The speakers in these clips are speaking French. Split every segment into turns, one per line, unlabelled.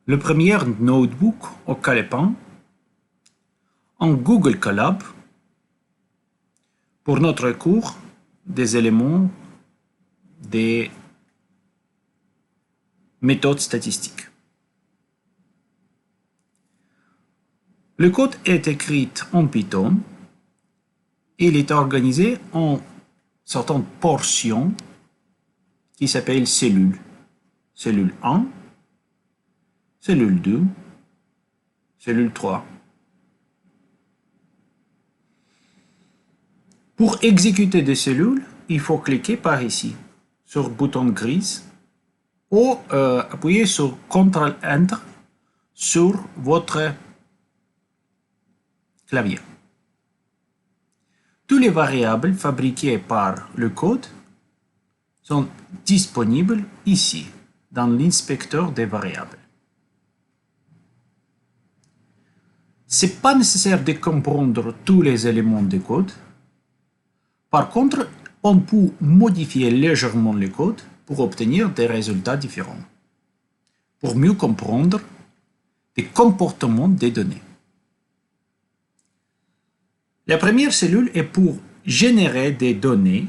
Le premier notebook au Calepan en Google Colab pour notre cours des éléments des méthodes statistiques. Le code est écrit en Python et il est organisé en certaines portions qui s'appellent cellules. Cellule 1, cellule 2, cellule 3. Pour exécuter des cellules, il faut cliquer par ici, sur le bouton gris, ou appuyer sur CTRL-ENTER sur votre clavier. Toutes les variables fabriquées par le code sont disponibles ici, dans l'inspecteur des variables. Ce n'est pas nécessaire de comprendre tous les éléments du code. Par contre, on peut modifier légèrement le code pour obtenir des résultats différents, pour mieux comprendre les comportements des données. La première cellule est pour générer des données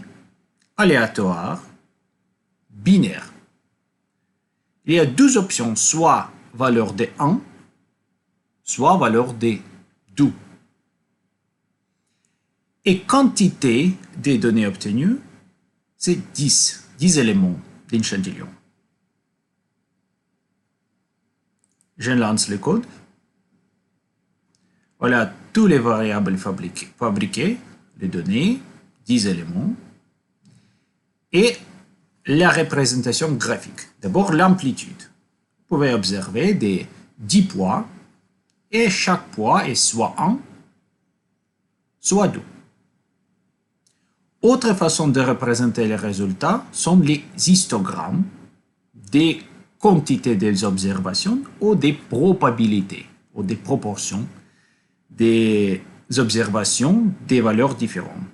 aléatoires, binaires. Il y a deux options, soit valeur de 1, soit valeur de 2. Et quantité des données obtenues, c'est 10 éléments d'échantillon. Je lance le code. Voilà toutes les variables fabriquées, les données, 10 éléments, et la représentation graphique. D'abord l'amplitude. Vous pouvez observer des 10 poids, et chaque poids est soit 1, soit 2. Autre façon de représenter les résultats sont les histogrammes des quantités des observations ou des probabilités ou des proportions des observations des valeurs différentes.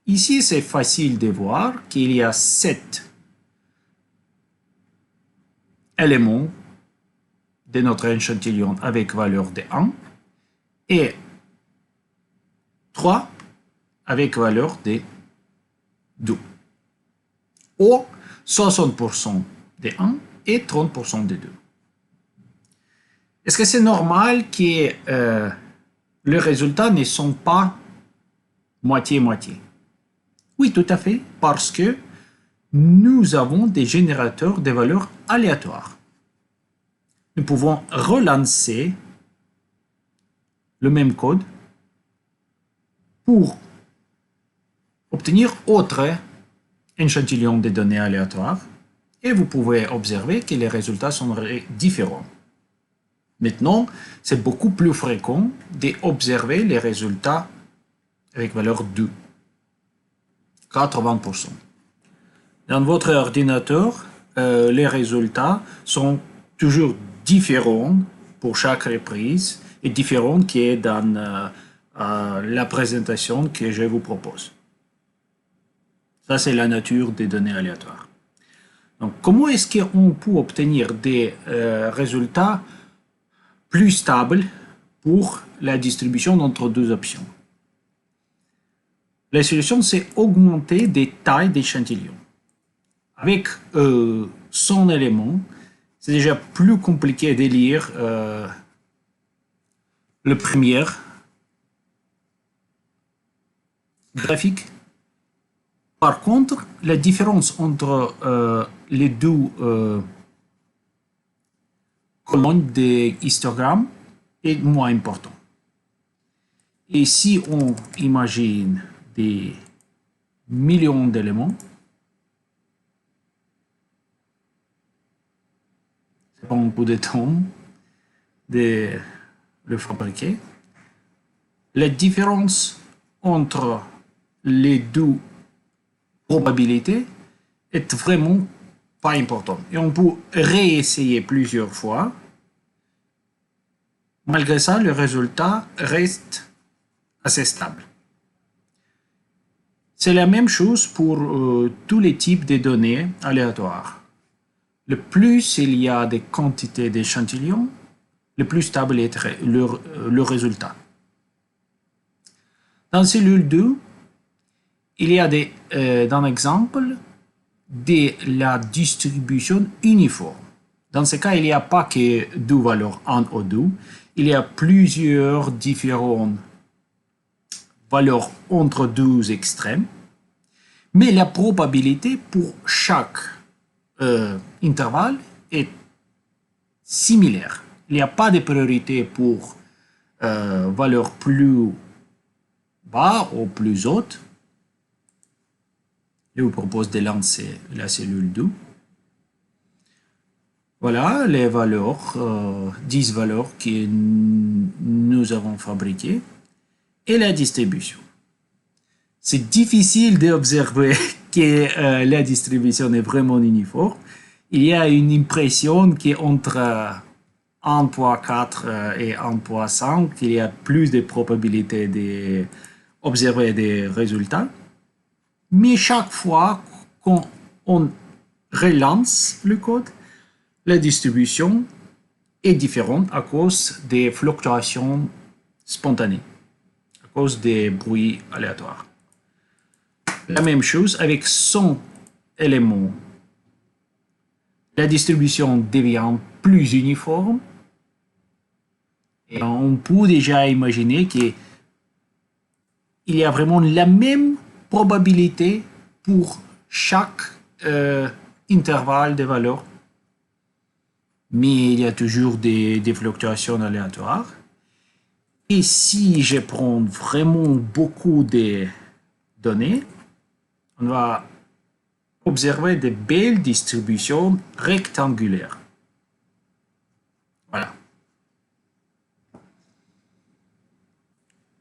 Ici, c'est facile de voir qu'il y a 7 éléments de notre échantillon avec valeur de 1 et 3 avec valeur de 2, ou 60% de 1 et 30% de 2. Est-ce que c'est normal que les résultats ne sont pas moitié-moitié? Oui, tout à fait, parce que nous avons des générateurs de valeurs aléatoires. Nous pouvons relancer le même code pour obtenir autre échantillon de données aléatoires et vous pouvez observer que les résultats sont différents. Maintenant, c'est beaucoup plus fréquent d'observer les résultats avec valeur 2, 80%. Dans votre ordinateur, les résultats sont toujours différents pour chaque reprise et différents qui est dans la présentation que je vous propose. Ça, c'est la nature des données aléatoires. Donc, comment est-ce qu'on peut obtenir des résultats plus stables pour la distribution entre deux options? La solution, c'est augmenter des tailles d'échantillons. Avec 100 éléments, c'est déjà plus compliqué de lire le premier graphique. Par contre, la différence entre les deux colonnes des histogrammes est moins importante. Et si on imagine des millions d'éléments, ça prend un peu de temps de le fabriquer. La différence entre les deux probabilités est vraiment pas importante. Et on peut réessayer plusieurs fois. Malgré ça, le résultat reste assez stable. C'est la même chose pour tous les types de données aléatoires. Le plus il y a des quantités d'échantillons, le plus stable est le résultat. Dans cellule 2, il y a dans l'exemple de la distribution uniforme. Dans ce cas, il n'y a pas que deux valeurs 1 ou 2, il y a plusieurs différentes valeurs entre deux extrêmes, mais la probabilité pour chaque intervalle est similaire. Il n'y a pas de priorité pour valeur plus bas ou plus haute. Je vous propose de lancer la cellule 2. Voilà les valeurs, 10 valeurs que nous avons fabriquées et la distribution. C'est difficile d'observer que la distribution est vraiment uniforme. Il y a une impression qu'entre 1.4 et 1.5, il y a plus de probabilités d'observer des résultats. Mais chaque fois qu'on relance le code, la distribution est différente à cause des fluctuations spontanées, à cause des bruits aléatoires. La même chose avec 100 éléments. La distribution devient plus uniforme et on peut déjà imaginer qu'il y a vraiment la même probabilité pour chaque intervalle de valeurs. Mais il y a toujours des fluctuations aléatoires. Et si je prends vraiment beaucoup de données, on va observer de belles distributions rectangulaires. Voilà.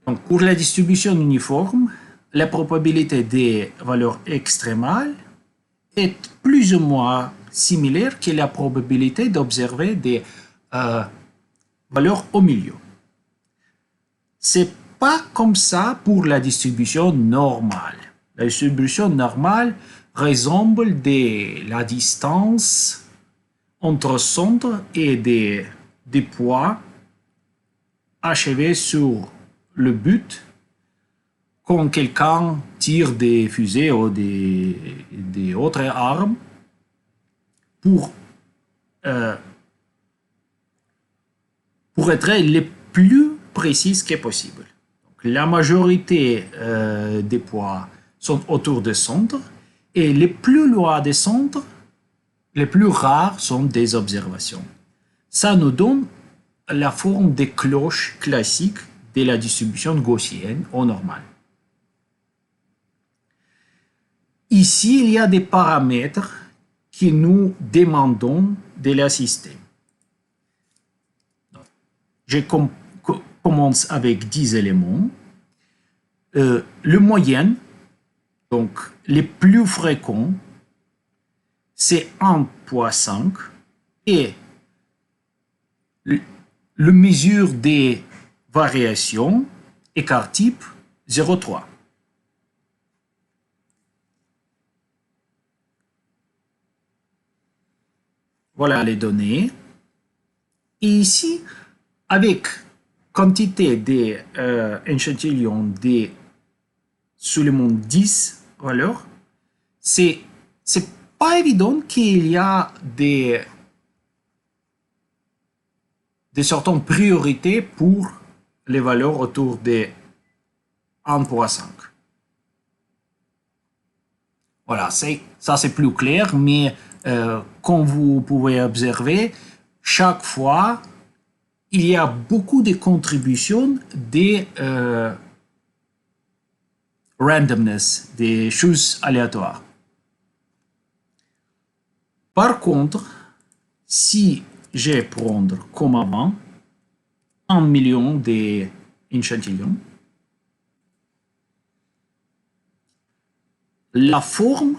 Donc, pour la distribution uniforme, la probabilité des valeurs extrémales est plus ou moins similaire que la probabilité d'observer des valeurs au milieu. C'est pas comme ça pour la distribution normale. La distribution normale ressemble de la distance entre centre et des poids achevés sur le but quand quelqu'un tire des fusées ou des autres armes pour être le plus précis que possible. Donc, la majorité des poids sont autour du centre et les plus loin des centres, les plus rares sont des observations. Ça nous donne la forme des cloches classiques de la distribution gaussienne au normal. Ici, il y a des paramètres que nous demandons de la système. Je commence avec 10 éléments. Le moyen, donc les plus fréquents, c'est 1.5 et le mesure des variations, écart type 0.3. Voilà les données. Et ici, avec quantité d'échantillons de seulement 10 valeurs, c'est pas évident qu'il y a des certaines priorités pour les valeurs autour de 1.5. Voilà, ça c'est plus clair, mais comme vous pouvez observer, chaque fois, il y a beaucoup de contributions des randomness, des choses aléatoires. Par contre, si je prends comme avant 1 million d'échantillons, la forme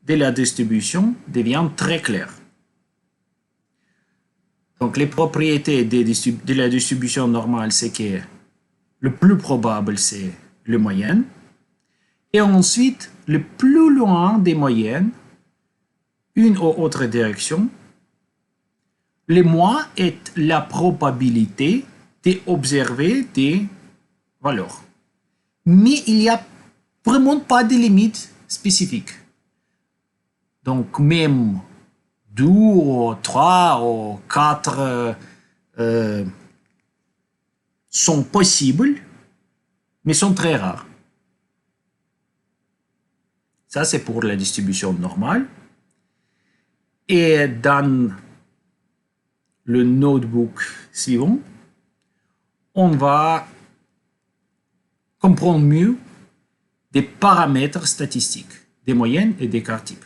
de la distribution devient très claire. Donc, les propriétés de la distribution normale, c'est que le plus probable, c'est le moyen. Et ensuite, le plus loin des moyennes, une ou autre direction, Le moins est la probabilité d'observer des valeurs. Mais il n'y a vraiment pas de limite spécifique. Donc même 2 ou 3 ou 4 sont possibles, mais sont très rares. Ça, c'est pour la distribution normale. Et dans le notebook suivant, on va comprendre mieux des paramètres statistiques, des moyennes et des quarts types.